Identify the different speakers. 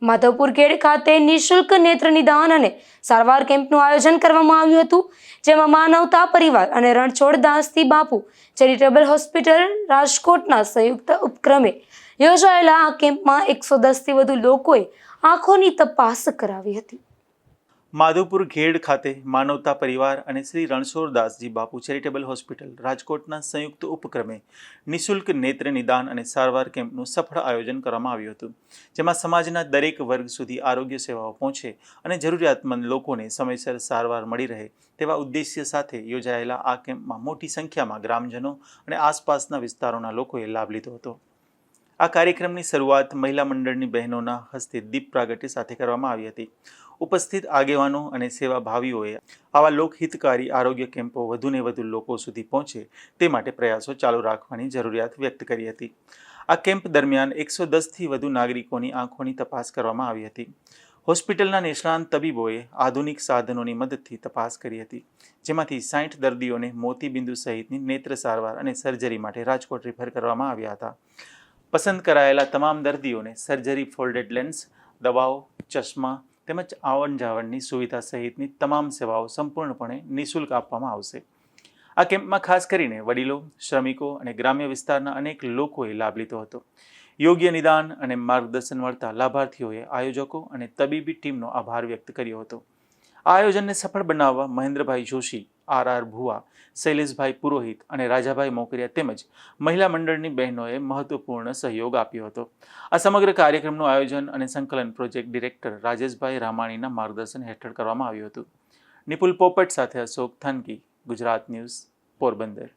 Speaker 1: માધવપુર ખેડ ખાતે નિઃશુલ્ક નેત્ર નિદાન અને સારવાર કેમ્પનું આયોજન કરવામાં આવ્યું હતું, જેમાં માનવતા પરિવાર અને રણછોડ દાસજી બાપુ ચેરિટેબલ હોસ્પિટલ રાજકોટના સંયુક્ત ઉપક્રમે યોજાયેલા આ કેમ્પમાં 110થી વધુ લોકોએ આંખોની તપાસ કરાવી હતી।
Speaker 2: માધવપુર ખેડ ખાતે માનવતા પરિવાર અને શ્રી રણછોડ દાસજી બાપુ ચેરિટેબલ હોસ્પિટલ રાજકોટના સંયુક્ત ઉપક્રમે નિઃશુલ્ક નેત્ર નિદાન અને સારવાર કેમ્પનું સફળ આયોજન કરવામાં આવ્યું હતું, જેમાં સમાજના દરેક વર્ગ સુધી આરોગ્ય સેવાઓ પહોંચે અને જરૂરિયાતમંદ લોકોને સમયસર સારવાર મળી રહે તેવા ઉદ્દેશ્ય સાથે યોજાયેલા આ કેમ્પમાં મોટી સંખ્યામાં ગ્રામજનો અને આસપાસના વિસ્તારોના લોકોએ લાભ લીધો હતો। આ કાર્યક્રમની શરૂઆત મહિલા મંડળની બહેનોના હસ્તે દીપ પ્રાગટ્ય સાથે કરવામાં આવી હતી। ઉપસ્થિત આગેવાનો અને સેવાભાવીઓએ આવા લોકહિતકારી આરોગ્ય કેમ્પો વધુને વધુ લોકો સુધી પહોંચે તે માટે પ્રયાસો ચાલુ રાખવાની જરૂરિયાત વ્યક્ત કરી હતી। આ કેમ્પ દરમિયાન 110થી વધુ નાગરિકોની આંખોની તપાસ કરવામાં આવી હતી। હોસ્પિટલના નિષ્ણાંત તબીબોએ આધુનિક સાધનોની મદદથી તપાસ કરી હતી, જેમાંથી 60 દર્દીઓને મોતીબિંદુ સહિતની નેત્ર સારવાર અને સર્જરી માટે રાજકોટ રિફર કરવામાં આવ્યા હતા। પસંદ કરાયેલા તમામ દર્દીઓને સર્જરી, ફોલ્ડેડ લેન્સ, દવાઓ, ચશ્મા તેમજ આવન જાવનની સુવિધા સહિતની તમામ સેવાઓ સંપૂર્ણપણે નિઃશુલ્ક આપવામાં આવશે। આ કેમ્પમાં ખાસ કરીને વડીલો, શ્રમિકો અને ગ્રામ્ય વિસ્તારના અનેક લોકોએ લાભ લીધો હતો। યોગ્ય નિદાન અને માર્ગદર્શન મળતા લાભાર્થીઓએ આયોજકો અને તબીબી ટીમનો આભાર વ્યક્ત કર્યો હતો। આ આયોજનને સફળ બનાવવા મહેન્દ્રભાઈ જોશી, આર ભુવા, શૈલેષભાઈ પુરોહિત અને રાજાભાઈ મોકરિયા તેમજ મહિલા મંડળની બહેનોએ મહત્વપૂર્ણ સહયોગ આપ્યો હતો। આ સમગ્ર કાર્યક્રમનું આયોજન અને સંકલન પ્રોજેક્ટ ડિરેક્ટર રાજેશભાઈ રામાણીના માર્ગદર્શન હેઠળ કરવામાં આવ્યું હતું। નિપુલ પોપટ સાથે અશોક થાનકી, ગુજરાત ન્યૂઝ, પોરબંદર।